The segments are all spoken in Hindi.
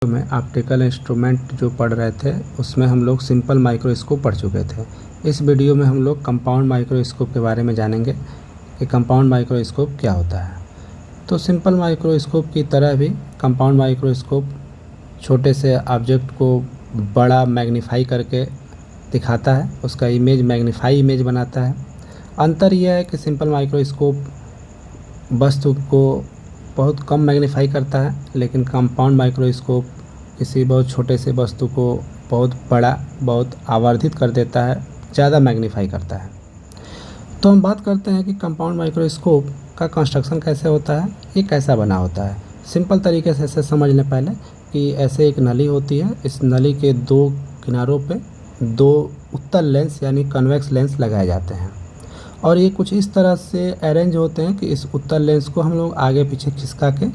में ऑप्टिकल इंस्ट्रूमेंट जो पढ़ रहे थे उसमें हम लोग सिंपल माइक्रोस्कोप पढ़ चुके थे। इस वीडियो में हम लोग कंपाउंड माइक्रोस्कोप के बारे में जानेंगे कि कंपाउंड माइक्रोस्कोप क्या होता है। तो सिंपल माइक्रोस्कोप की तरह भी कंपाउंड माइक्रोस्कोप छोटे से ऑब्जेक्ट को बड़ा मैग्नीफाई करके दिखाता है, उसका इमेज मैग्नीफाई इमेज बनाता है। अंतर यह है कि सिंपल माइक्रोस्कोप वस्तु को बहुत कम मैग्नीफाई करता है, लेकिन कंपाउंड माइक्रोस्कोप किसी बहुत छोटे से वस्तु को बहुत बड़ा, बहुत आवर्धित कर देता है, ज़्यादा मैग्नीफाई करता है। तो हम बात करते हैं कि कंपाउंड माइक्रोस्कोप का कंस्ट्रक्शन कैसे होता है, ये कैसा बना होता है। सिंपल तरीके से ऐसे समझ लें पहले कि ऐसे एक नली होती है, इस नली के दो किनारों पे दो उत्तल लेंस यानी कन्वेक्स लेंस लगाए जाते हैं और ये कुछ इस तरह से अरेंज होते हैं कि इस उत्तल लेंस को हम लोग आगे पीछे खिसका के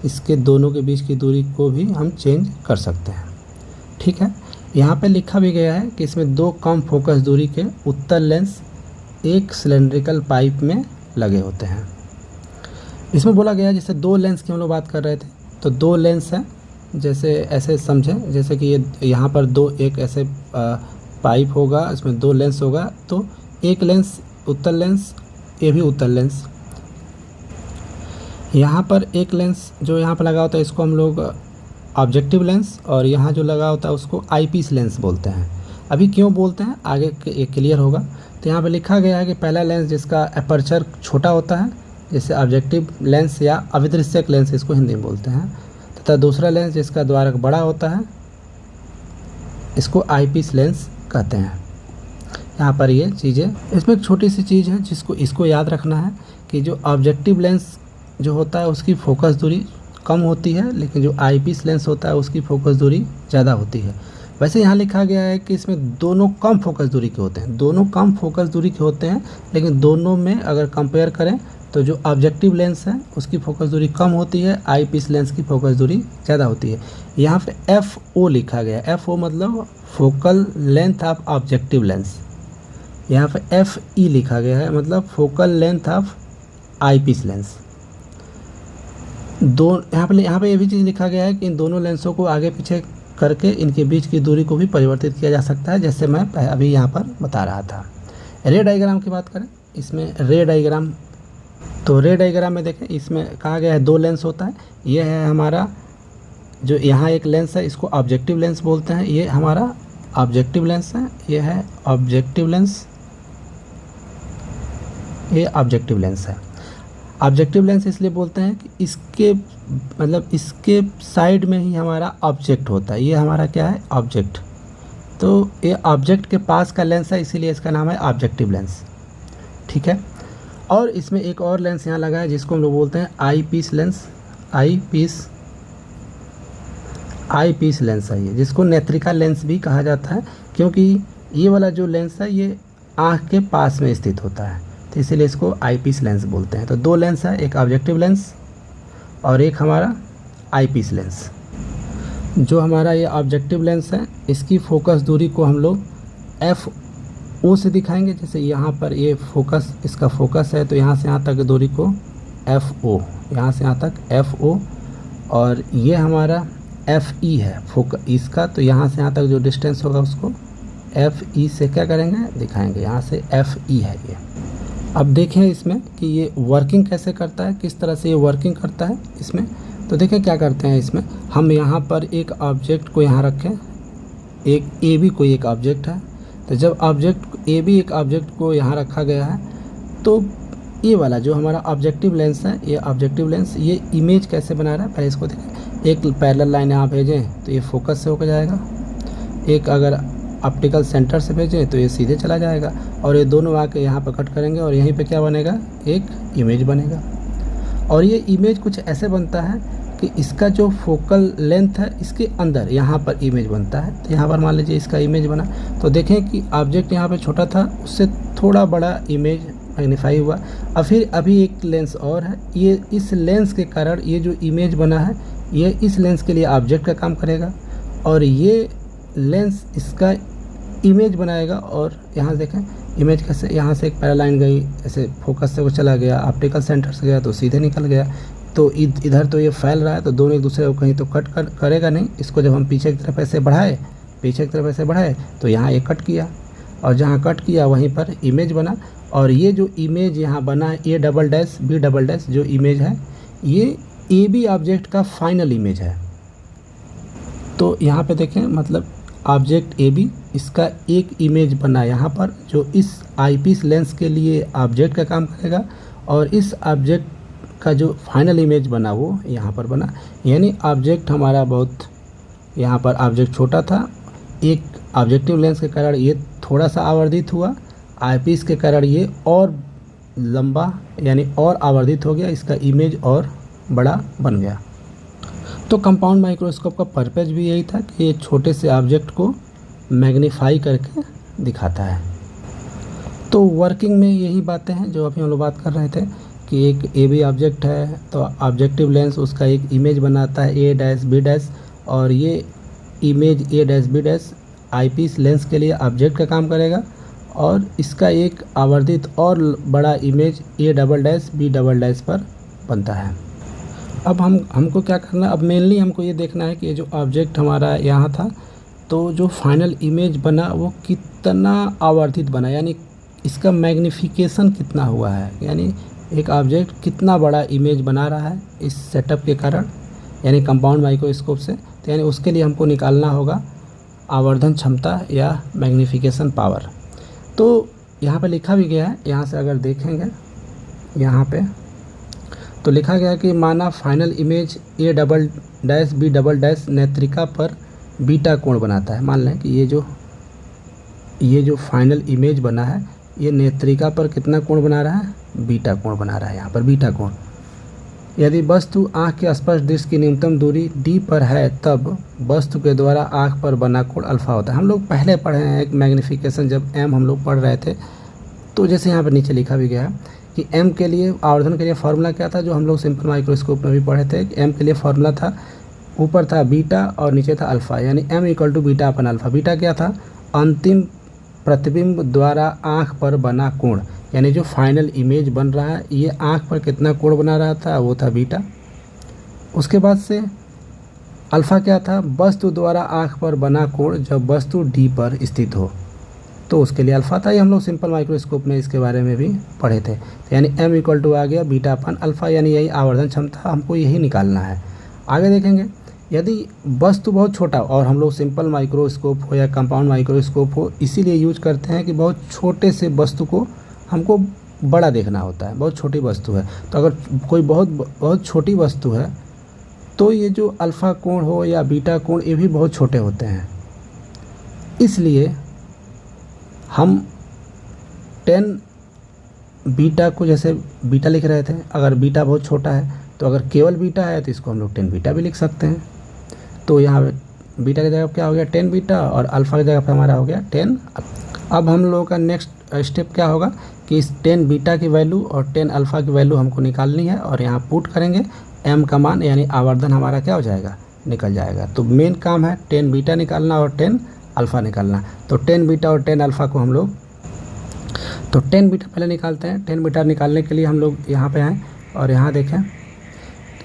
इसके दोनों के बीच की दूरी को भी हम चेंज कर सकते हैं। ठीक है, यहाँ पे लिखा भी गया है कि इसमें दो कम फोकस दूरी के उत्तल लेंस एक सिलेंड्रिकल पाइप में लगे होते हैं। इसमें बोला गया है जैसे दो लेंस की हम लोग बात कर रहे थे, तो दो लेंस हैं, जैसे ऐसे समझें जैसे कि ये यहाँ पर दो एक ऐसे पाइप होगा, इसमें दो लेंस होगा, तो एक लेंस उत्तल लेंस, ये भी उत्तल लेंस। यहाँ पर एक लेंस जो यहाँ पर लगा होता है इसको हम लोग ऑब्जेक्टिव लेंस, और यहाँ जो लगा होता है उसको आईपीस लेंस बोलते हैं। अभी क्यों बोलते हैं आगे ये क्लियर होगा। तो यहाँ पर लिखा गया है कि पहला लेंस जिसका अपर्चर छोटा होता है, जैसे ऑब्जेक्टिव लेंस या अविदृश्यक लेंस इसको हिंदी में बोलते हैं, तथा दूसरा लेंस जिसका द्वारक बड़ा होता है इसको आईपीस लेंस कहते हैं। यहाँ पर ये चीज़ें, इसमें एक छोटी सी चीज़ है जिसको इसको याद रखना है कि जो ऑब्जेक्टिव लेंस जो होता है उसकी फोकस दूरी कम होती है, लेकिन जो आईपीस लेंस होता है उसकी फोकस दूरी ज़्यादा होती है। वैसे यहाँ लिखा गया है कि इसमें दोनों कम फोकस दूरी के होते हैं, दोनों कम फोकस दूरी के होते हैं, लेकिन दोनों में अगर कंपेयर करें तो जो ऑब्जेक्टिव लेंस है उसकी फोकस दूरी कम होती है, आईपीस लेंस की फोकस दूरी ज़्यादा होती है। यहाँ पे FO लिखा गया है, FO मतलब focal length of objective lens. यहाँ पे FE लिखा गया है मतलब focal length of eyepiece lens. यहाँ पे ये भी चीज़ लिखा गया है कि इन दोनों लेंसों को आगे पीछे करके इनके बीच की दूरी को भी परिवर्तित किया जा सकता है, जैसे मैं अभी यहाँ पर बता रहा था। रे डायग्राम की बात करें, इसमें रे डायग्राम, तो रे डायग्राम में देखें इसमें कहा गया है दो लेंस होता है। ये है हमारा जो यहाँ एक लेंस है इसको ऑब्जेक्टिव लेंस बोलते हैं, ये हमारा ऑब्जेक्टिव लेंस है, ये है ऑब्जेक्टिव लेंस, ये ऑब्जेक्टिव लेंस है। ऑब्जेक्टिव लेंस इसलिए बोलते हैं कि इसके मतलब इसके साइड में ही हमारा ऑब्जेक्ट होता है, ये हमारा क्या है ऑब्जेक्ट, तो ये ऑब्जेक्ट के पास का लेंस है, इसीलिए इसका नाम है ऑब्जेक्टिव लेंस। ठीक है, और इसमें एक और लेंस यहाँ लगा है जिसको हम लोग बोलते हैं आईपीस लेंस। आईपीस लेंस है ये, जिसको नेत्रिका लेंस भी कहा जाता है, क्योंकि ये वाला जो लेंस है ये आँख के पास में स्थित होता है, तो इसीलिए इसको आईपीस लेंस बोलते हैं। तो दो लेंस है, एक ऑब्जेक्टिव लेंस और एक हमारा आईपीस लेंस। जो हमारा ये ऑब्जेक्टिव लेंस है इसकी फोकस दूरी को हम लोग FO से दिखाएंगे। जैसे यहाँ पर ये फोकस, इसका फोकस है, तो यहाँ से यहाँ तक दूरी को FO, यहाँ से यहाँ तक FO, और ये हमारा FE है फोकस इसका, तो यहाँ से यहाँ तक जो डिस्टेंस होगा उसको FE से क्या करेंगे दिखाएंगे, यहाँ से FE है ये। अब देखें इसमें कि ये वर्किंग कैसे करता है, किस तरह से ये वर्किंग करता है इसमें। तो देखें क्या करते हैं इसमें, हम यहाँ पर एक ऑब्जेक्ट को यहाँ रखें, एक AB कोई एक ऑब्जेक्ट है, तो जब ऑब्जेक्ट AB एक ऑब्जेक्ट को यहाँ रखा गया है तो ये वाला जो हमारा ऑब्जेक्टिव लेंस है, ये ऑब्जेक्टिव लेंस ये इमेज कैसे बना रहा है पहले इसको देखें। एक पैरेलल लाइन यहाँ भेजें तो ये फोकस से होकर जाएगा, एक अगर ऑप्टिकल सेंटर से भेजें तो ये सीधे चला जाएगा, और ये दोनों आके यहाँ पर कट करेंगे और यहीं पे क्या बनेगा, एक इमेज बनेगा। और ये इमेज कुछ ऐसे बनता है कि इसका जो फोकल लेंथ है इसके अंदर यहाँ पर इमेज बनता है। तो यहाँ पर मान लीजिए इसका इमेज बना, तो देखें कि ऑब्जेक्ट यहाँ पे छोटा था, उससे थोड़ा बड़ा इमेज मैग्नीफाई हुआ। और फिर अभी एक लेंस और है, ये इस लेंस के कारण ये जो इमेज बना है ये इस लेंस के लिए ऑब्जेक्ट का काम करेगा, और ये लेंस इसका इमेज बनाएगा। और यहाँ देखें इमेज कैसे, यहाँ से एक पैरालाइन गई, ऐसे फोकस से वो चला गया, ऑप्टिकल सेंटर से गया तो सीधे निकल गया, तो इधर तो ये फैल रहा है, तो दोनों एक दूसरे को कहीं तो करेगा नहीं। इसको जब हम पीछे की तरफ ऐसे बढ़ाए तो यहाँ ये कट किया, और जहाँ कट किया वहीं पर इमेज बना। और ये जो इमेज यहाँ बना है A double dash B double dash जो इमेज है, ये ए बी ऑब्जेक्ट का फाइनल इमेज है। तो यहाँ पे देखें, मतलब ऑब्जेक्ट ए बी, इसका एक इमेज बना यहाँ पर जो इस आईपीस लेंस के लिए ऑब्जेक्ट का काम करेगा, और इस ऑब्जेक्ट का जो फाइनल इमेज बना वो यहाँ पर बना। यानी ऑब्जेक्ट हमारा बहुत, यहाँ पर ऑब्जेक्ट छोटा था, एक ऑब्जेक्टिव लेंस के कारण ये थोड़ा सा आवर्धित हुआ, आईपीस के कारण ये और लंबा यानी और आवर्धित हो गया, इसका इमेज और बड़ा बन गया। तो कंपाउंड माइक्रोस्कोप का पर्पज़ भी यही था कि ये छोटे से ऑब्जेक्ट को मैग्नीफाई करके दिखाता है। तो वर्किंग में यही बातें हैं जो अभी हम लोग बात कर रहे थे कि एक ए बी ऑब्जेक्ट है, तो ऑब्जेक्टिव लेंस उसका एक इमेज बनाता है ए डैश बी डैश, और ये image A dash B dash eyepiece lens के लिए ऑब्जेक्ट का काम करेगा, और इसका एक आवर्धित और बड़ा image A double dash B double dash पर बनता है। अब हमको क्या करना है, अब मेनली हमको ये देखना है कि ये जो ऑब्जेक्ट हमारा यहाँ था, तो जो फाइनल इमेज बना वो कितना आवर्धित बना, यानी इसका मैग्नीफिकेशन कितना हुआ है, यानी एक ऑब्जेक्ट कितना बड़ा इमेज बना रहा है इस सेटअप के कारण, यानी कंपाउंड माइक्रोस्कोप से। तो यानी उसके लिए हमको निकालना होगा आवर्धन क्षमता या मैग्नीफिकेशन पावर। तो यहाँ पे लिखा भी गया है, यहाँ से अगर देखेंगे यहाँ पे तो लिखा गया है कि माना final image A double dash B double dash नेत्रिका पर बीटा कोण बनाता है। मान लें कि ये जो फाइनल इमेज बना है ये नेत्रिका पर कितना कोण बना रहा है, बीटा कोण बना रहा है, यहाँ पर बीटा कोण। यदि वस्तु आँख के स्पर्श दृश्य की न्यूनतम दूरी डी पर है तब वस्तु के द्वारा आँख पर बना कोण अल्फा होता है। हम लोग पहले पढ़े हैं एक मैग्नीफिकेशन, जब एम हम लोग पढ़ रहे थे, तो जैसे यहाँ पर नीचे लिखा भी गया है कि एम के लिए आवर्धन के लिए फार्मूला क्या था, जो हम लोग सिंपल माइक्रोस्कोप में भी पढ़े थे। एम के लिए फार्मूला था, ऊपर था बीटा और नीचे था अल्फ़ा, यानी M equal to beta upon alpha. Beta क्या था, अंतिम प्रतिबिंब द्वारा आँख पर बना कोण, यानी जो फाइनल इमेज बन रहा है ये आँख पर कितना कोण बना रहा था, वो था बीटा। उसके बाद से अल्फ़ा क्या था, वस्तु द्वारा आँख पर बना कोण जब वस्तु डी पर स्थित हो, तो उसके लिए अल्फ़ा था। ये हम लोग सिंपल माइक्रोस्कोप में इसके बारे में भी पढ़े थे। यानी एम इक्वल टू आ गया बीटा अपन अल्फ़ा, यानी यही आवर्धन क्षमता, हमको यही निकालना है। आगे देखेंगे, यदि वस्तु बहुत छोटा, और हम लोग सिंपल माइक्रोस्कोप हो या कंपाउंड माइक्रोस्कोप हो इसीलिए यूज करते हैं कि बहुत छोटे से वस्तु को हमको बड़ा देखना होता है, बहुत छोटी वस्तु है। तो अगर कोई बहुत छोटी वस्तु है तो ये जो अल्फ़ा कोण हो या बीटा कोण ये भी बहुत छोटे होते हैं। इसलिए हम 10 बीटा को, जैसे बीटा लिख रहे थे, अगर बीटा बहुत छोटा है तो अगर केवल बीटा है तो इसको हम लोग 10 बीटा भी लिख सकते हैं। तो यहाँ बीटा की जगह क्या हो गया 10 बीटा, और अल्फ़ा की जगह पर हमारा हो गया 10। अब हम लोगों का नेक्स्ट स्टेप क्या होगा कि इस 10 बीटा की वैल्यू और 10 अल्फ़ा की वैल्यू हमको निकालनी है, और यहाँ पुट करेंगे एम का मान, यानी आवर्धन हमारा क्या हो जाएगा, निकल जाएगा। तो मेन काम है 10 बीटा निकालना और 10 अल्फ़ा निकालना। तो 10 बीटा और 10 अल्फ़ा को हम लोग, तो 10 बीटा पहले निकालते हैं। 10 बीटा निकालने के लिए हम लोग यहाँ पे आएँ और यहाँ देखें,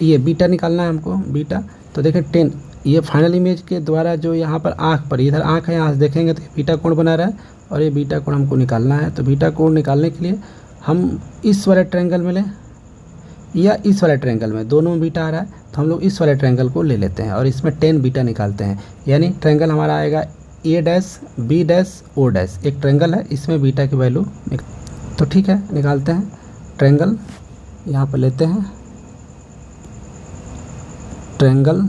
ये बीटा निकालना है हमको, बीटा। तो देखें 10, ये फाइनल इमेज के द्वारा जो यहाँ पर आँख पर, इधर आँख है, यहाँ से देखेंगे तो बीटा कोण बना रहा है, और ये बीटा कोण हमको निकालना है। तो बीटा कोण निकालने के लिए हम इस वाले ट्रायंगल में लें या इस वाले ट्रायंगल में, दोनों में बीटा आ रहा है, तो हम लोग इस वाले ट्रायंगल को ले लेते हैं और इसमें 10 बीटा निकालते हैं। यानी ट्रायंगल हमारा आएगा A dash B dash O dash, एक ट्रायंगल है, इसमें बीटा की वैल्यू तो ठीक है निकालते हैं। ट्रायंगल यहाँ पर लेते हैं, triangle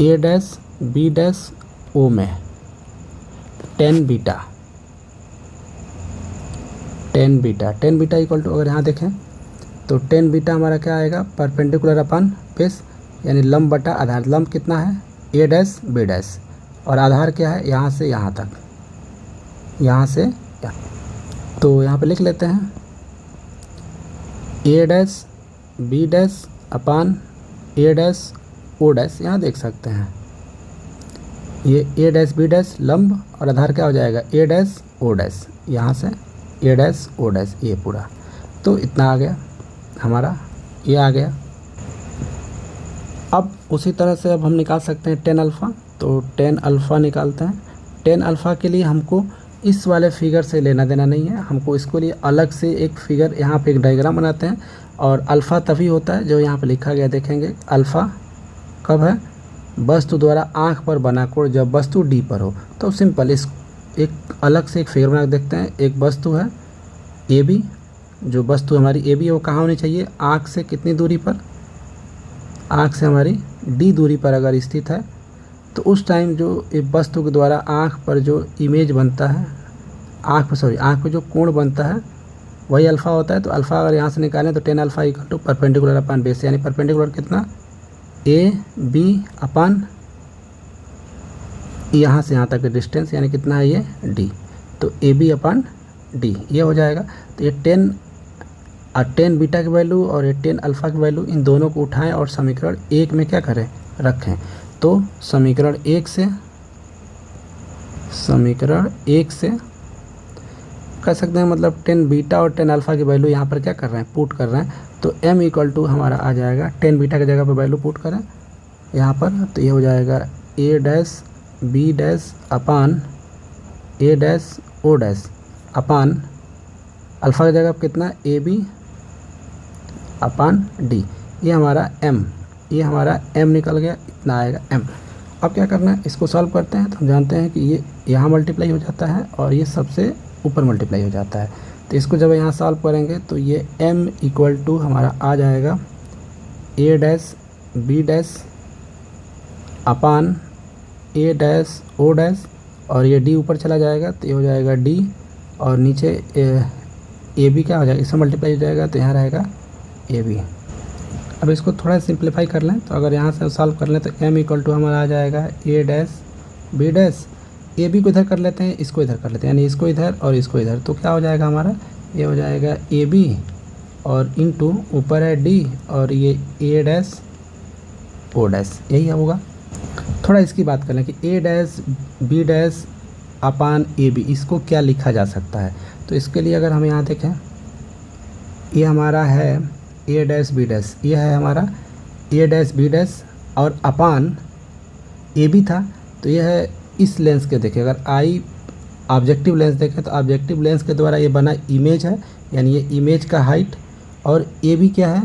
A dash B dash O में 10 beta, 10 beta, 10 beta equal to, अगर यहाँ देखें तो 10 बीटा हमारा क्या आएगा, परपेंडिकुलर अपन बेस, यानी लंब बटा आधार। लंब कितना है, ए डैश बी डैश, और आधार क्या है, यहाँ से यहाँ तक, यहाँ से यहाँ। तो यहाँ पे लिख लेते हैं ए डैश बी डैश अपान ए डैश ओ डैश। यहाँ देख सकते हैं ये ए डैश बी डैश लंब, और आधार क्या हो जाएगा ए डैश ओ डैश, यहाँ से ए डैश ओ डैश, ये पूरा। तो इतना आ गया। हमारा ये आ गया। अब उसी तरह से अब हम निकाल सकते हैं 10 अल्फ़ा। तो 10 अल्फ़ा निकालते हैं। 10 अल्फ़ा के लिए हमको इस वाले फिगर से लेना देना नहीं है, हमको इसके लिए अलग से एक फिगर यहाँ पे एक डायग्राम बनाते हैं। और अल्फ़ा तभी होता है जो यहाँ पे लिखा गया, देखेंगे अल्फ़ा कब है, वस्तु द्वारा आँख पर बना कोण जब वस्तु डी पर हो। तो सिंपल इस एक अलग से एक फिगर बना के देखते हैं। एक वस्तु है ए बी, जो वस्तु हमारी ए बी है वो कहाँ होनी चाहिए, आँख से कितनी दूरी पर, आँख से हमारी डी दूरी पर अगर स्थित है तो उस टाइम जो वस्तु के द्वारा आँख पर जो इमेज बनता है, आँख पर जो कोण बनता है वही अल्फ़ा होता है। तो अल्फ़ा अगर यहाँ से निकालें तो 10 alpha equal to perpendicular upon base, यानी परपेंडिकुलर कितना, ए बी अपान यहाँ से यहाँ तक का डिस्टेंस, यानी कितना है ये डी। तो ए बी अपान डी ये हो जाएगा। तो ये 10 बीटा की वैल्यू और ये 10 अल्फ़ा की वैल्यू, इन दोनों को उठाएं और समीकरण 1 में क्या करें, रखें। तो समीकरण 1 से कह सकते हैं, मतलब 10 बीटा और 10 अल्फ़ा की वैल्यू यहाँ पर क्या कर रहे हैं, पुट कर रहे हैं। तो m इक्वल टू हमारा आ जाएगा 10 बीटा की जगह पर वैल्यू पुट करें यहाँ पर, तो ये हो जाएगा a dash b dash upon a dash o dash upon alpha की जगह पर कितना ए बी अपान डी, ये हमारा m निकल गया, इतना आएगा m। अब क्या करना है, इसको सॉल्व करते हैं। तो हम जानते हैं कि ये यहाँ मल्टीप्लाई हो जाता है और ये सबसे ऊपर मल्टीप्लाई हो जाता है। तो इसको जब यहाँ सॉल्व करेंगे तो ये m इक्वल टू हमारा आ जाएगा a dash b dash upon a dash o dash, और ये d ऊपर चला जाएगा तो ये हो जाएगा d, और नीचे ए बी क्या हो जाएगा, इसमें मल्टीप्लाई हो जाएगा तो यहाँ रहेगा ए बी। अब इसको थोड़ा सिंप्लीफाई कर लें, तो अगर यहाँ से सॉल्व कर लें तो m इक्वल टू हमारा आ जाएगा a dash b dash, A B को इधर कर लेते हैं, इसको इधर कर लेते हैं, यानी इसको इधर और इसको इधर। तो क्या हो जाएगा हमारा, ये हो जाएगा ए बी और इनटू ऊपर है डी और ये ए डैश ओ डैश, यही होगा। थोड़ा इसकी बात कर लें कि A dash B dash upon A B, इसको क्या लिखा जा सकता है। तो इसके लिए अगर हम यहाँ देखें, ये हमारा है ए डैश बी डैश, ये है हमारा ए डैश बी डैश और अपान ए बी था, तो ये है इस लेंस के देखें, अगर आई ऑब्जेक्टिव लेंस देखें तो ऑब्जेक्टिव लेंस के द्वारा ये बना इमेज है, यानी ये इमेज का हाइट, और ए बी क्या है,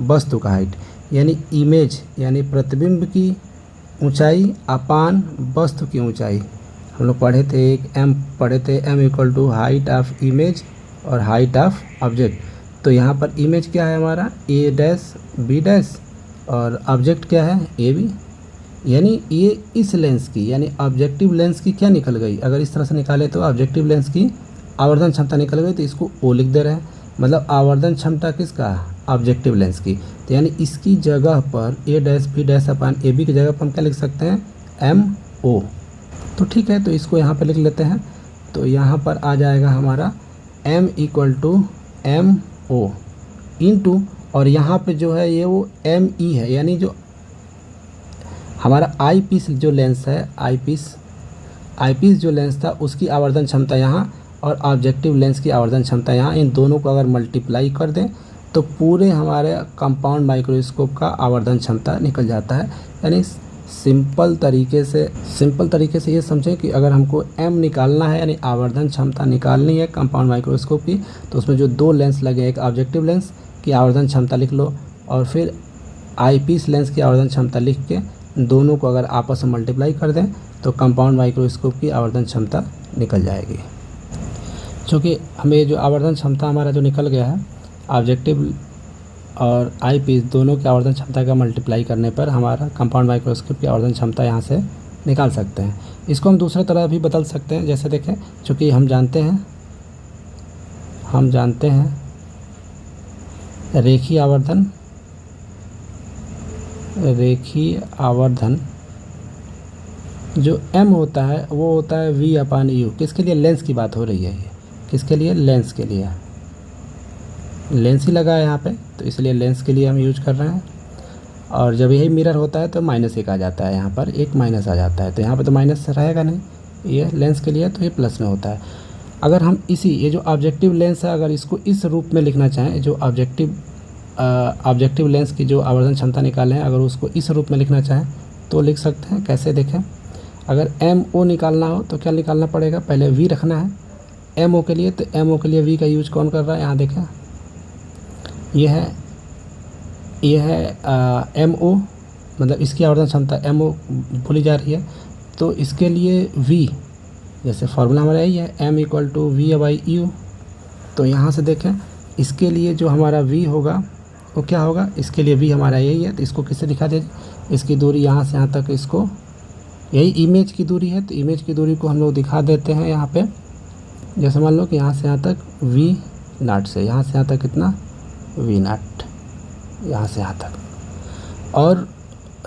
वस्तु का हाइट, यानी इमेज यानी प्रतिबिंब की ऊंचाई अपान वस्तु की ऊंचाई। हम लोग पढ़े थे m equal to height of image और हाइट ऑफ ऑब्जेक्ट। तो यहाँ पर इमेज क्या है हमारा ए डैश बी डैश और ऑब्जेक्ट क्या है ए बी, यानी ये इस लेंस की यानी ऑब्जेक्टिव लेंस की क्या निकल गई, अगर इस तरह से निकाले तो ऑब्जेक्टिव लेंस की आवर्धन क्षमता निकल गई। तो इसको ओ लिख दे रहे हैं, मतलब आवर्धन क्षमता किसका, ऑब्जेक्टिव लेंस की। तो यानी इसकी जगह पर A dash B dash upon A B की जगह पर हम क्या लिख सकते हैं, एम ओ। तो ठीक है, तो इसको यहाँ पर लिख लेते हैं। तो यहाँ पर आ जाएगा हमारा m equal to M O into, और यहाँ पे जो है ये वो एम ई है, यानी जो हमारा आई पीस जो लेंस है, आई पीस जो लेंस था उसकी आवर्धन क्षमता यहाँ और ऑब्जेक्टिव लेंस की आवर्धन क्षमता यहाँ, इन दोनों को अगर मल्टीप्लाई कर दें तो पूरे हमारे कंपाउंड माइक्रोस्कोप का आवर्धन क्षमता निकल जाता है। यानी सिंपल तरीके से ये समझें कि अगर हमको m निकालना है यानी आवर्धन क्षमता निकालनी है कंपाउंड माइक्रोस्कोप की, तो उसमें जो दो लेंस लगे, एक ऑब्जेक्टिव लेंस की आवर्धन क्षमता लिख लो और फिर आई पीस लेंस की आवर्धन क्षमता लिख के दोनों को अगर आपस में मल्टीप्लाई कर दें तो कंपाउंड माइक्रोस्कोप की आवर्धन क्षमता निकल जाएगी। क्योंकि हमें जो आवर्धन क्षमता हमारा जो निकल गया है, ऑब्जेक्टिव और आई पीस दोनों की आवर्धन क्षमता का मल्टीप्लाई करने पर हमारा कंपाउंड माइक्रोस्कोप की आवर्धन क्षमता यहाँ से निकाल सकते हैं। इसको हम दूसरे तरह भी बदल सकते हैं, जैसे देखें, चूँकि हम जानते हैं रेखीय आवर्धन जो m होता है वो होता है v अपान यू। किसके लिए, लेंस की बात हो रही है, ये किसके लिए, लेंस के लिए, लेंस ही लगा है यहाँ पे, तो इसलिए लेंस के लिए हम यूज कर रहे हैं। और जब यही मिरर होता है तो -1 आ जाता है, यहाँ पर एक माइनस आ जाता है, तो यहाँ पे तो माइनस रहेगा नहीं, ये लेंस के लिए तो ये प्लस में होता है। अगर हम ये जो ऑब्जेक्टिव लेंस है, अगर इसको इस रूप में लिखना चाहें, जो ऑब्जेक्टिव ऑब्जेक्टिव लेंस की जो आवर्धन क्षमता निकाले हैं, अगर उसको इस रूप में लिखना चाहें तो लिख सकते हैं। कैसे देखें, अगर एम ओ निकालना हो तो क्या निकालना पड़ेगा, पहले वी रखना है एम ओ के लिए, तो एम ओ के लिए वी का यूज कौन कर रहा है, यहाँ देखें ये है एम ओ, मतलब इसकी आवर्धन क्षमता एम ओ भूली जा रही है, तो इसके लिए वी, जैसे फार्मूला हमारा यही है M equal to V by U. तो यहाँ से देखें इसके लिए जो हमारा v होगा वो क्या होगा, इसके लिए v हमारा यही है, तो इसको किससे दिखा दे, इसकी दूरी यहाँ से यहाँ तक, इसको यही इमेज की दूरी है, तो इमेज की दूरी को हम लोग दिखा देते हैं यहाँ पे। जैसे मान लो कि यहाँ से यहाँ तक v0 से यहाँ से यहाँ तक कितना v0, यहाँ से यहाँ तक। और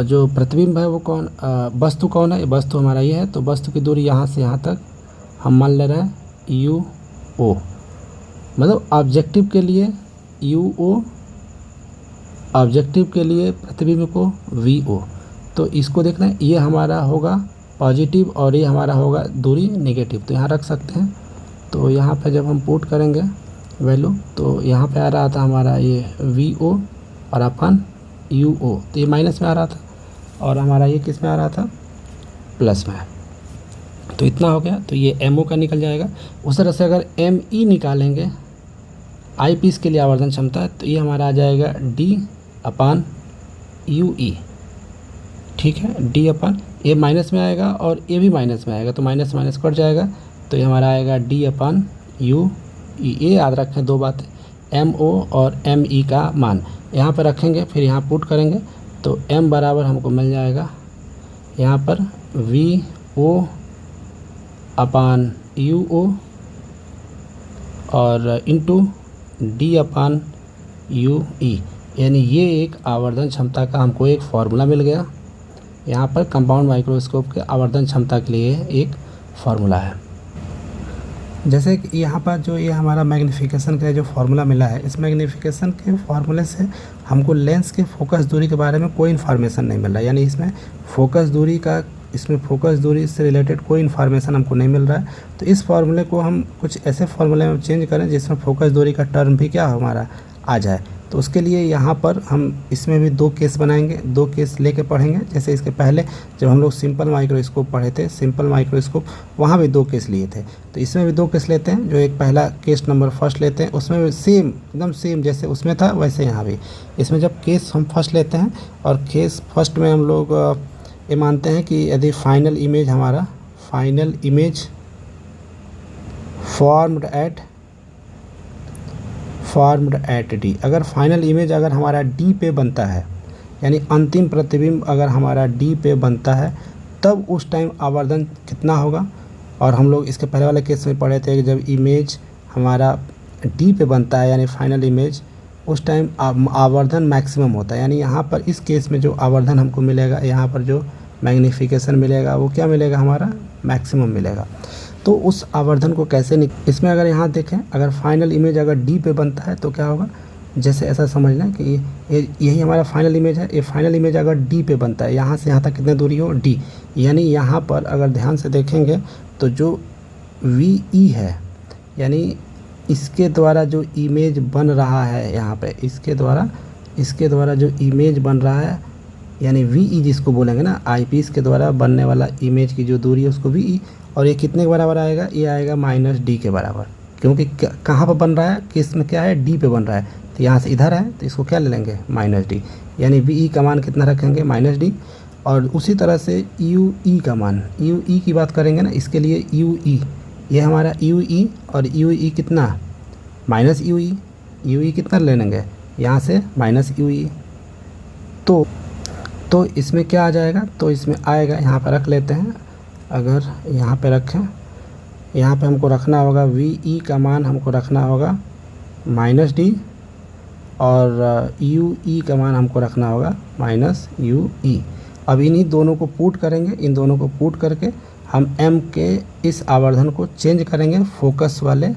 जो प्रतिबिंब है वो कौन, वस्तु कौन है, वस्तु हमारा ये है, तो वस्तु की दूरी यहाँ से यहाँ तक हम मान ले रहे हैं यू ओ, मतलब ऑब्जेक्टिव के लिए यू ओ, ऑब्जेक्टिव के लिए प्रतिबिंब को वी ओ। तो इसको देखना है, ये हमारा होगा पॉजिटिव और ये हमारा होगा दूरी नेगेटिव, तो यहाँ रख सकते हैं। तो यहाँ पे जब हम पुट करेंगे वैल्यू, तो यहाँ पे आ रहा था हमारा ये वी ओ और अपन यू ओ, तो ये माइनस में आ रहा था और हमारा ये किस में आ रहा था, प्लस में। तो इतना हो गया, तो ये एम ओ का निकल जाएगा। उस तरह से अगर एम ई निकालेंगे आई पीस के लिए आवर्धन क्षमता, तो ये हमारा आ जाएगा डी अपान यू ई, ठीक है, डी अपन ए माइनस में आएगा और ए भी माइनस में आएगा, तो माइनस माइनस कट जाएगा, तो ये हमारा आएगा डी अपान यू ई। ये याद रखें दो बातें, एम ओ और एम ई का मान यहाँ पर रखेंगे, फिर यहाँ पुट करेंगे, तो एम बराबर हमको मिल जाएगा यहाँ पर वी ओ अपान यू ओ और इंटू डी अपान यू ई, यानी ये एक आवर्धन क्षमता का हमको एक फार्मूला मिल गया। यहाँ पर कंपाउंड माइक्रोस्कोप के आवर्धन क्षमता के लिए एक फार्मूला है। जैसे कि यहाँ पर जो ये हमारा मैग्नीफिकेशन का जो फार्मूला मिला है, इस मैग्नीफिकेशन के फार्मूले से हमको लेंस के फोकस दूरी के बारे में कोई इन्फॉर्मेशन नहीं मिल रहा है, यानी इसमें फोकस दूरी से रिलेटेड कोई इन्फॉर्मेशन हमको नहीं मिल रहा है। तो इस फार्मूले को हम कुछ ऐसे फार्मूले में चेंज करें जिसमें फोकस दूरी का टर्म भी क्या हमारा आ जाए। तो उसके लिए यहाँ पर हम इसमें भी दो केस बनाएंगे, दो केस लेके पढ़ेंगे। जैसे इसके पहले जब हम लोग सिंपल माइक्रोस्कोप पढ़े थे, सिंपल माइक्रोस्कोप, वहाँ भी दो केस लिए थे, तो इसमें भी दो केस लेते हैं। जो एक पहला केस नंबर फर्स्ट लेते हैं, उसमें भी सेम एकदम सेम जैसे उसमें था वैसे यहाँ भी। इसमें जब केस हम फर्स्ट लेते हैं और केस फर्स्ट में हम लोग ये मानते हैं कि यदि final image formed at D, अगर फाइनल इमेज अगर हमारा डी पे बनता है, यानी अंतिम प्रतिबिंब अगर हमारा डी पे बनता है, तब उस टाइम आवर्धन कितना होगा। और हम लोग इसके पहले वाले केस में पढ़े थे कि जब इमेज हमारा डी पे बनता है यानी फाइनल इमेज, उस टाइम आवर्धन मैक्सिमम होता है। यानी यहाँ पर इस केस में जो आवर्धन हमको मिलेगा, यहाँ पर जो मैग्नीफिकेशन मिलेगा वो क्या मिलेगा, हमारा मैक्सिमम मिलेगा। तो उस आवर्धन को कैसे इसमें अगर यहाँ देखें, अगर फाइनल इमेज अगर डी पे बनता है तो क्या होगा, जैसे ऐसा समझ लें कि यही हमारा फाइनल इमेज है। ये फाइनल इमेज अगर डी पे बनता है, यहाँ से यहाँ तक कितनी दूरी हो, डी, यानी यहाँ पर अगर ध्यान से देखेंगे तो जो वी ई है, यानी इसके द्वारा जो इमेज बन रहा है यहाँ पे, इसके द्वारा जो इमेज बन रहा है, यानी वी ई जिसको बोलेंगे ना, आई पीस के द्वारा बनने वाला इमेज की जो दूरी है उसको वी ई, और ये कितने के बराबर आएगा, ये आएगा माइनस डी के बराबर। क्योंकि कहाँ पर बन रहा है, किस में क्या है, डी पे बन रहा है, तो यहाँ से इधर है तो इसको क्या ले लेंगे, माइनस डी, यानी वी ई का मान कितना रखेंगे, माइनस डी। और उसी तरह से यू ई का मान, यू ई की बात करेंगे ना, इसके लिए यू ई, ये हमारा यू ई, और यू ई कितना, माइनस यू ई कितना ले लेंगे, यहाँ से माइनस यू ई। तो इसमें क्या आ जाएगा, तो इसमें आएगा, यहाँ पर रख लेते हैं, अगर यहाँ पे रखें, यहाँ पे हमको रखना होगा वी ई का मान हमको रखना होगा माइनस डी, और यू ई का मान हमको रखना होगा माइनस यू ई। अब इन्हीं दोनों को पुट करेंगे, इन दोनों को पुट करके हम एम के इस आवर्धन को चेंज करेंगे फोकस वाले,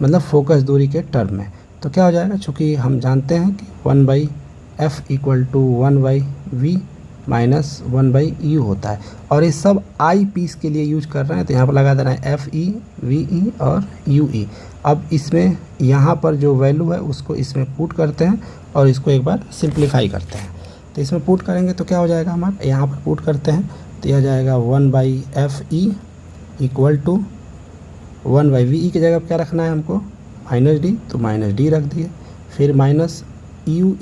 मतलब फोकस दूरी के टर्म में। तो क्या हो जाएगा, चूँकि हम जानते हैं कि 1/f equal to 1/v minus 1/u होता है, और ये सब आई पीस के लिए यूज कर रहे हैं, तो यहाँ पर लगा देना है एफ ई, वी ई और यू ई। अब इसमें यहाँ पर जो वैल्यू है उसको इसमें पुट करते हैं और इसको एक बार सिंप्लीफाई करते हैं। तो इसमें पुट करेंगे तो क्या हो जाएगा, हमारा यहाँ पर पुट करते हैं तो यह जाएगा 1/FE इक्वल टू 1/VE की जगह पर क्या रखना है हमको, -D, तो -D रख दिए। फिर -UE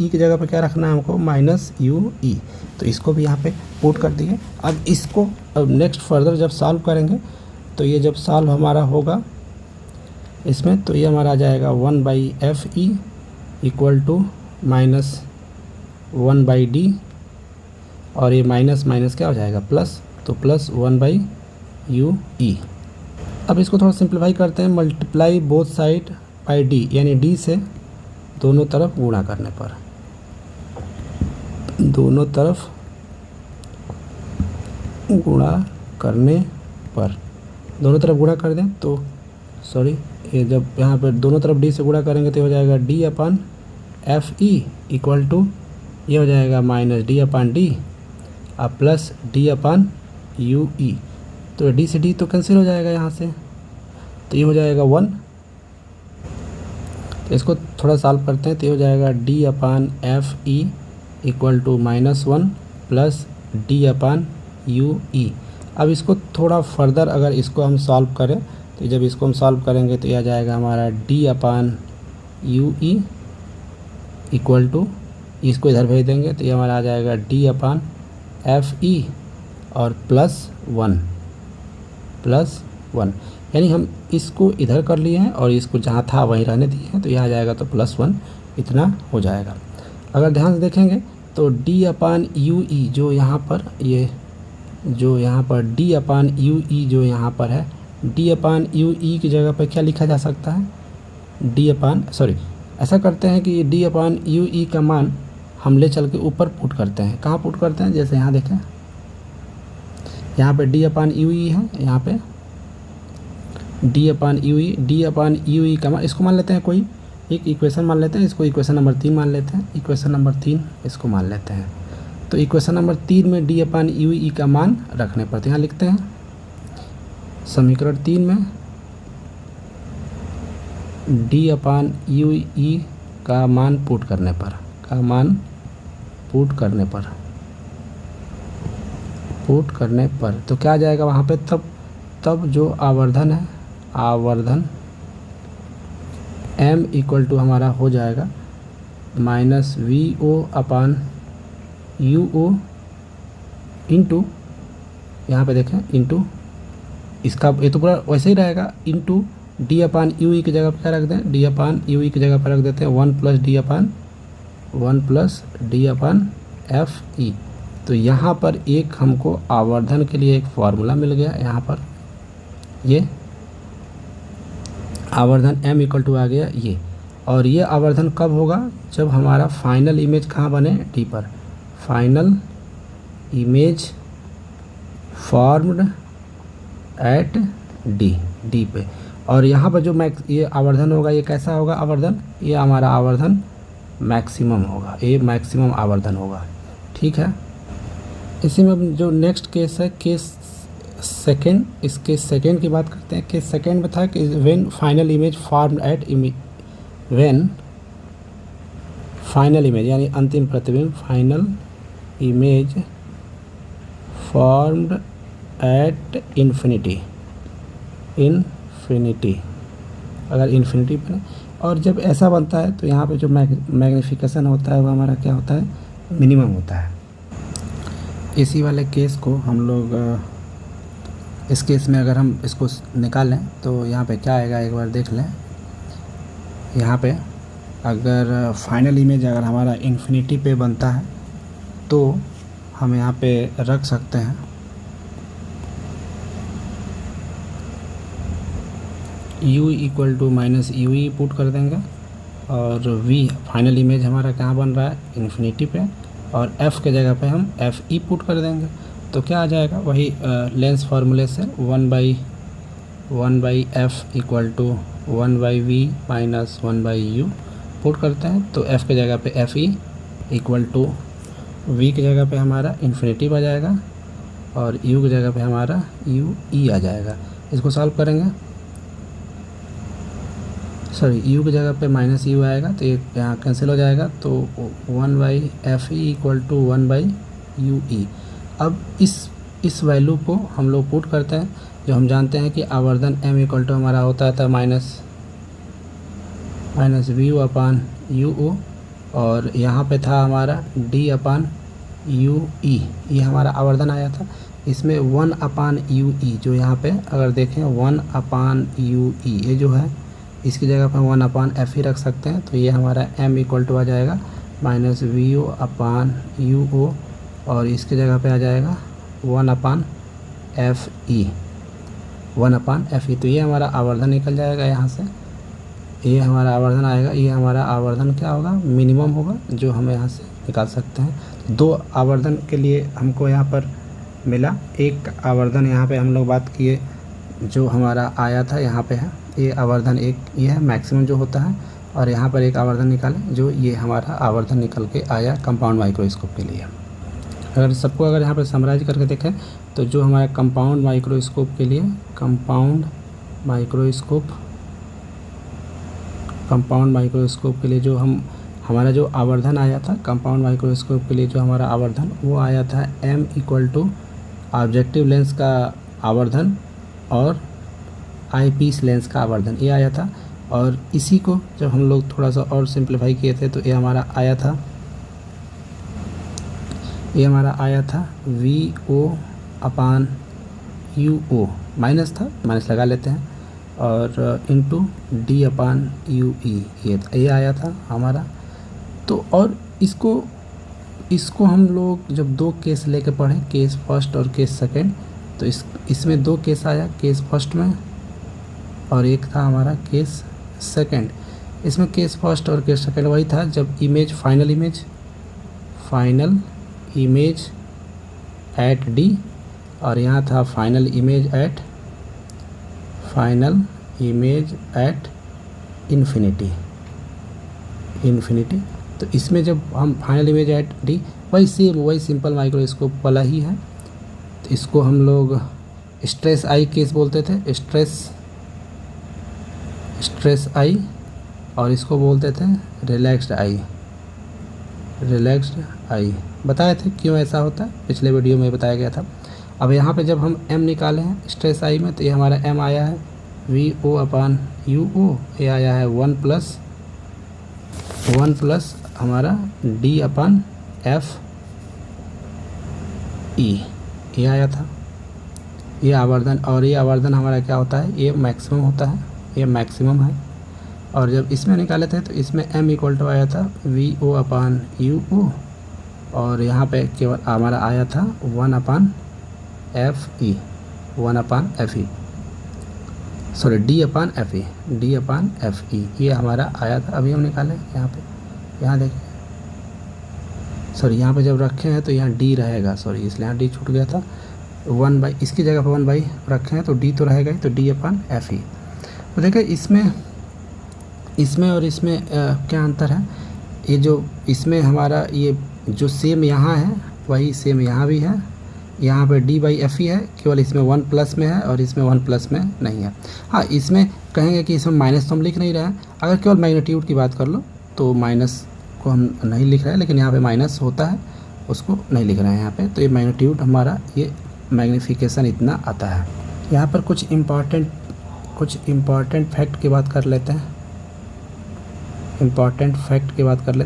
की जगह पर क्या रखना है हमको, -UE, तो इसको भी यहाँ पे पुट कर दिए। अब नेक्स्ट फर्दर जब सॉल्व करेंगे तो ये जब सॉल्व हमारा होगा इसमें, तो ये हमारा आ जाएगा 1/FE इक्वल टू -1/D, और ये माइनस माइनस क्या हो जाएगा, प्लस, तो प्लस 1/UE। अब इसको थोड़ा सिंप्लीफाई करते हैं, multiply both side by D, यानी D से दोनों तरफ गुणा करने पर, दोनों तरफ गुणा करने पर, दोनों तरफ गुणा कर दें तो सॉरी, ये जब यहाँ पर दोनों तरफ D से गुणा करेंगे तो हो जाएगा D/FE इक्वल टू, ये हो जाएगा -D/D और प्लस D/UE, तो D से D तो कैंसिल हो जाएगा यहाँ से, तो ये हो जाएगा 1। तो इसको थोड़ा सॉल्व करते हैं तो ये हो जाएगा D/FE equal to -1 plus D/UE। अब इसको थोड़ा फर्दर अगर इसको हम सॉल्व करें तो जब इसको हम सॉल्व करेंगे तो यह जाएगा हमारा D/UE इक्वल टू, इसको इधर भेज देंगे तो ये हमारा आ जाएगा D/FE और प्लस 1, यानी हम इसको इधर कर लिए हैं और इसको जहाँ था वहीं रहने दिए हैं, तो यह आ जाएगा तो +1 इतना हो जाएगा। अगर ध्यान से देखेंगे तो D/UE जो यहाँ पर, ये जो यहाँ पर D/UE जो यहाँ पर है, D/UE की जगह पर क्या लिखा जा सकता है, ऐसा करते हैं कि D/UE का मान हम ले चल के ऊपर पुट करते हैं। कहाँ पुट करते हैं, जैसे यहाँ देखें, यहाँ पे D/UE है, यहाँ पे D/UE का मान, इसको मान लेते हैं, कोई एक इक्वेशन मान लेते हैं, इसको इक्वेशन नंबर 3 मान लेते हैं, इक्वेशन नंबर 3 इसको मान लेते हैं। तो इक्वेशन नंबर 3 में D/UE का मान रखने पर, तो यहाँ लिखते हैं समीकरण 3 में D/UE का मान पुट करने पर, पुट करने पर तो क्या आ जाएगा वहाँ पे, तब जो आवर्धन है, आवर्धन M इक्वल टू हमारा हो जाएगा -VO/UO इंटू, यहाँ पे देखें इंटू, इसका ये तो पूरा वैसे ही रहेगा, इंटू D/UE की जगह पर क्या रख दें, D/UE की जगह पर रख देते हैं 1 प्लस D/FE। तो यहाँ पर एक हमको आवर्धन के लिए एक फार्मूला मिल गया, यहाँ पर ये आवर्धन M इक्वल टू आ गया ये, और ये आवर्धन कब होगा, जब हमारा फाइनल इमेज कहाँ बने, D पर, final image formed at D पे। और यहाँ पर जो ये आवर्धन होगा, ये कैसा होगा आवर्धन, ये हमारा आवर्धन मैक्सिमम होगा, ये मैक्सिमम आवर्धन होगा, ठीक है। इसी में जो नेक्स्ट केस है, केस सेकेंड, इस केस सेकेंड की बात करते हैं। केस सेकेंड में था कि when final image formed at when final image यानी अंतिम प्रतिबिंब, final image formed at infinity, अगर इन्फिनिटी बने, और जब ऐसा बनता है तो यहाँ पे जो मैग्निफिकेशन होता है वो हमारा क्या होता है, मिनिमम होता है। इसी वाले केस को हम लोग, इस केस में अगर हम इसको निकालें तो यहाँ पे क्या आएगा, एक बार देख लें। यहाँ पे अगर फाइनल इमेज अगर हमारा इन्फिनिटी पे बनता है तो हम यहाँ पे रख सकते हैं U equal to -UE put कर देंगे, और V फाइनल इमेज हमारा कहाँ बन रहा है, इन्फिनिटी पे, और F के जगह पे हम FE पुट कर देंगे। तो क्या आ जाएगा, वही लेंस फार्मूले से 1/F equal to 1/V minus 1/U put करते हैं, तो F के जगह पे FE इक्वल टू V की जगह पे हमारा इन्फिनिटी आ जाएगा, और U की जगह पे हमारा UE आ जाएगा। इसको सॉल्व करेंगे, सॉरी यू की जगह पे माइनस यू आएगा तो ये यहाँ कैंसिल हो जाएगा, तो 1/FE इक्वल टू 1/UE। अब इस वैल्यू को हम लोग पुट करते हैं, जो हम जानते हैं कि आवर्धन m इक्वल टू हमारा होता था माइनस VU अपान UO, और यहाँ पे था हमारा D अपान UE, ये हमारा आवर्धन आया था। इसमें 1 अपान UE जो यहाँ पे अगर देखें 1 अपान UE ये जो है इसकी जगह पर 1 अपान FE रख सकते हैं, तो ये हमारा m इक्वल टू आ जाएगा माइनस VU अपान UO, और इसकी जगह पे आ जाएगा 1 अपान FE, 1 अपान FE। तो ये हमारा आवर्धन निकल जाएगा यहाँ से, ये हमारा आवर्धन आएगा। ये हमारा आवर्धन क्या होगा, मिनिमम होगा, जो हम यहाँ से निकाल सकते हैं। 2 आवर्धन के लिए हमको यहाँ पर मिला, एक आवर्धन यहाँ पे हम लोग बात किए जो हमारा आया था यहाँ पे है, ये आवर्धन एक ये है मैक्सिमम जो होता है, और यहाँ पर एक आवर्धन निकालें जो ये हमारा आवर्धन निकल के आया कंपाउंड माइक्रोस्कोप के लिए। अगर सबको अगर यहाँ पर समराइज करके देखें तो जो हमारा कंपाउंड माइक्रोस्कोप के लिए कंपाउंड माइक्रोस्कोप के लिए जो हमारा जो आवर्धन आया था, कंपाउंड माइक्रोस्कोप के लिए जो हमारा आवर्धन वो आया था m equal to objective lens का आवर्धन और आईपीस लेंस का आवर्धन, ये आया था। और इसी को जब हम लोग थोड़ा सा और सिंप्लीफाई किए थे तो ये हमारा आया था VO अपान UO, माइनस था, माइनस लगा लेते हैं, और इनटू D अपान UE ये आया था हमारा। तो और इसको हम लोग जब 2 केस लेके पढ़े, केस फर्स्ट और केस सेकंड, तो इसमें 2 केस आया, केस फर्स्ट में और एक था हमारा केस सेकंड। इसमें केस फर्स्ट और केस सेकंड वही था जब फाइनल इमेज एट D, और यहाँ था फाइनल इमेज एट इन्फिनिटी। तो इसमें जब हम फाइनल इमेज एट D वही सिंपल माइक्रोस्कोप वाला ही है, तो इसको हम लोग स्ट्रेस आई केस बोलते थे, स्ट्रेस आई, और इसको बोलते थे रिलैक्स्ड आई। बताए थे क्यों ऐसा होता है, पिछले वीडियो में बताया गया था। अब यहाँ पे जब हम m निकाले हैं स्ट्रेस आई में, तो ये हमारा m आया है VO अपान UO, ये आया है 1 प्लस हमारा D अपान FE, ये आया था, ये आवर्धन। और ये आवर्धन हमारा क्या होता है, ये मैक्सिमम होता है, ये मैक्सिमम है। और जब इसमें निकाले थे तो इसमें m इक्वल टू आया था VO अपान UO, और यहाँ पे केवल हमारा आया था 1 अपान FE, सॉरी D अपान FE, ये हमारा आया था। अभी हम निकाले यहाँ देखिए, सॉरी यहाँ पे जब रखे हैं तो यहाँ D रहेगा, सॉरी इसलिए यहाँ D छूट गया था, 1/, इसकी जगह पर 1/, रखे हैं तो D तो रहेगा ही, तो D अपान FE। तो देखिए इसमें और इसमें क्या अंतर है, ये जो इसमें हमारा ये जो सेम यहाँ है वही सेम यहाँ भी है, यहाँ पे D/FE है, केवल इसमें 1 प्लस में है और इसमें 1 प्लस में नहीं है। हाँ, इसमें कहेंगे कि इसमें माइनस तो हम लिख नहीं रहे हैं, अगर केवल मैग्नीट्यूड की बात कर लो तो माइनस को हम नहीं लिख रहे हैं, लेकिन यहाँ पे माइनस होता है उसको नहीं लिख रहे हैं यहाँ पे। तो ये मैग्नीट्यूड हमारा ये मैग्नीफिकेशन इतना आता है। यहाँ पर कुछ इम्पॉर्टेंट फैक्ट की बात कर लेते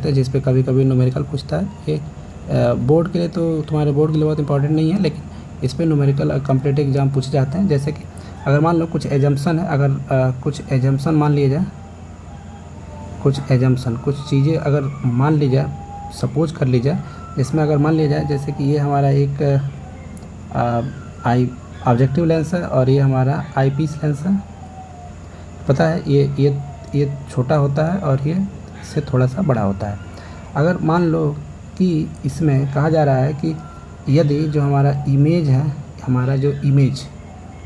हैं, जिस पे कभी कभी न्यूमेरिकल पूछता है। ये बोर्ड के लिए तो तुम्हारे बोर्ड के लिए बहुत इंपॉर्टेंट नहीं है, लेकिन इस पर न्यूमेरिकल कॉम्पिटिटिव एग्जाम पूछे जाते हैं। जैसे कि अगर मान लो कुछ एजम्पशन है, अगर कुछ एजम्पशन मान लिया जाए, कुछ चीज़ें अगर मान ली जाए, सपोज कर ली जाए, इसमें अगर मान लिया जाए जैसे कि ये हमारा एक ऑब्जेक्टिव लेंस है और ये हमारा आईपीस लेंस है। पता है ये छोटा होता है और ये इससे थोड़ा सा बड़ा होता है। अगर मान लो कि इसमें कहा जा रहा है कि यदि जो हमारा इमेज है, हमारा जो इमेज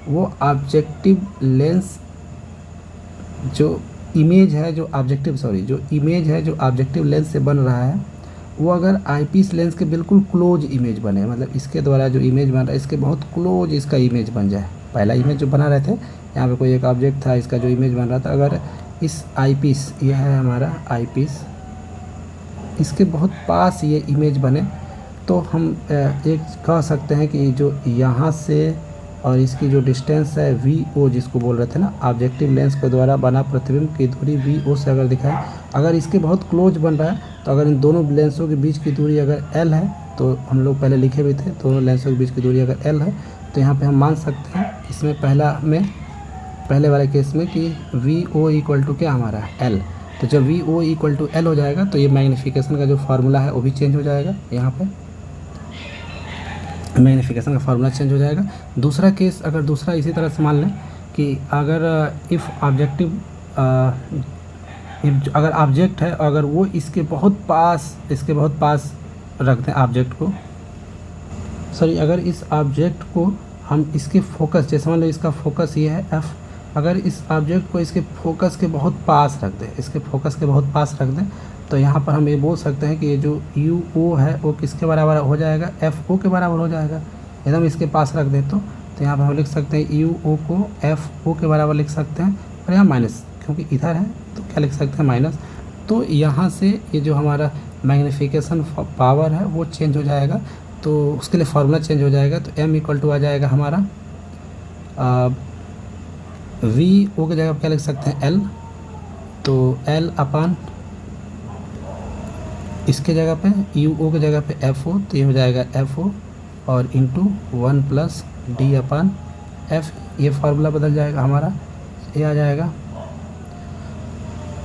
वो ऑब्जेक्टिव लेंस जो इमेज है जो ऑब्जेक्टिव लेंस से बन रहा है, वो अगर आईपीस लेंस के बिल्कुल क्लोज इमेज बने, मतलब इसके द्वारा जो इमेज बन रहा है इसके बहुत क्लोज इसका इमेज बन जाए। पहला इमेज जो बना रहे थे, यहाँ पे कोई एक ऑब्जेक्ट था, इसका जो इमेज बन रहा था, अगर इस आईपीस, यह है हमारा आईपीस, इसके बहुत पास ये इमेज बने तो हम एक कह सकते हैं कि जो यहाँ से और इसकी जो डिस्टेंस है VO जिसको बोल रहे थे ना, ऑब्जेक्टिव लेंस के द्वारा बना प्रतिबिंब की दूरी VO से अगर दिखाए, अगर इसके बहुत क्लोज बन रहा है तो अगर इन दोनों लेंसों के बीच की दूरी अगर L है, तो हम लोग पहले लिखे भी थे, दोनों लेंसों के बीच की दूरी अगर L है तो यहाँ पे हम मान सकते हैं इसमें पहले वाले केस में कि VO इक्वल टू क्या हमारा है L। तो जब VO इक्वल टू L हो जाएगा तो ये मैग्नीफिकेशन का जो फार्मूला है वो भी चेंज हो जाएगा, यहाँ पे मैग्नीफिकेशन का फार्मूला चेंज हो जाएगा। दूसरा केस अगर दूसरा इसी तरह से मान लें कि अगर अगर ऑब्जेक्ट है, अगर वो इसके बहुत पास रख दें ऑब्जेक्ट को, अगर इस ऑब्जेक्ट को हम इसके फोकस, जैसे मान लो इसका फोकस ये है F, अगर इस ऑब्जेक्ट को इसके फोकस के बहुत पास रख दें, तो यहाँ पर हम ये बोल सकते हैं कि ये जो UO है वो किसके बराबर हो जाएगा, FO के बराबर हो जाएगा। एकदम इसके पास रख दें तो यहाँ पर हम लिख सकते हैं UO को FO के बराबर लिख सकते हैं, और यहाँ माइनस क्योंकि इधर है तो क्या लिख सकते हैं माइनस। तो यहाँ से ये जो हमारा मैग्नीफिकेशन पावर है वो चेंज हो जाएगा, तो उसके लिए फार्मूला चेंज हो जाएगा। तो M इक्वल टू आ जाएगा हमारा VO की जगह क्या लिख सकते हैं L, तो L अपान इसके जगह पे UO की जगह पे FO, तो ये हो जाएगा FO और इंटू 1 प्लस D अपान F, ये फार्मूला बदल जाएगा हमारा, ये आ जाएगा।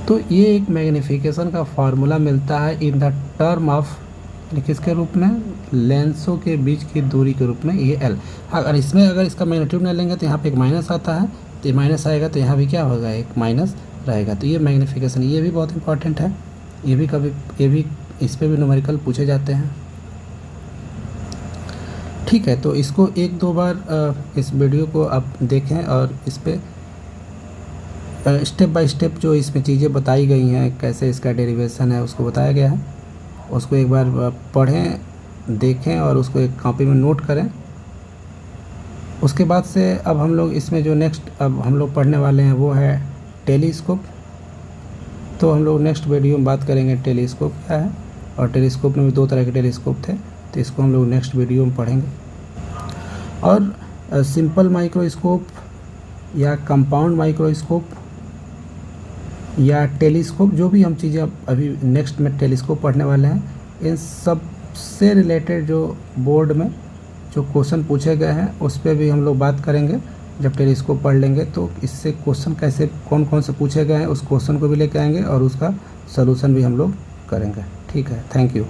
तो ये एक मैग्नीफिकेशन का फार्मूला मिलता है इन द टर्म ऑफ, किसके रूप में, लेंसों के बीच की दूरी के रूप में, ये L। अगर इसका मैग्नीट्यूड नहीं लेंगे तो यहाँ पे एक माइनस आता है, तो ये माइनस आएगा तो यहाँ भी क्या होगा, एक माइनस रहेगा। तो ये मैग्नीफिकेशन, ये भी बहुत इंपॉर्टेंट है, ये भी इस पे भी न्यूमेरिकल पूछे जाते हैं। ठीक है, तो इसको एक दो बार इस वीडियो को आप देखें और इस पे स्टेप बाय स्टेप जो इसमें चीज़ें बताई गई हैं, कैसे इसका डेरिवेशन है उसको बताया गया है, उसको एक बार पढ़ें, देखें और उसको एक कॉपी में नोट करें। उसके बाद से अब हम लोग इसमें जो नेक्स्ट अब हम लोग पढ़ने वाले हैं वो है टेलीस्कोप। तो हम लोग नेक्स्ट वीडियो में बात करेंगे टेलीस्कोप क्या है, और टेलीस्कोप में भी 2 तरह के टेलीस्कोप थे, तो इसको हम लोग नेक्स्ट वीडियो में पढ़ेंगे। और सिंपल माइक्रोस्कोप या कंपाउंड माइक्रोस्कोप या टेलीस्कोप, जो भी हम चीज़ें अभी नेक्स्ट में टेलीस्कोप पढ़ने वाले हैं, इन सब से रिलेटेड जो बोर्ड में जो क्वेश्चन पूछे गए हैं उस पर भी हम लोग बात करेंगे। जब टेलीस्कोप पढ़ लेंगे तो इससे क्वेश्चन कैसे कौन से पूछे गए हैं उस क्वेश्चन को भी लेके आएंगे और उसका सलूशन भी हम लोग करेंगे। ठीक है, थैंक यू।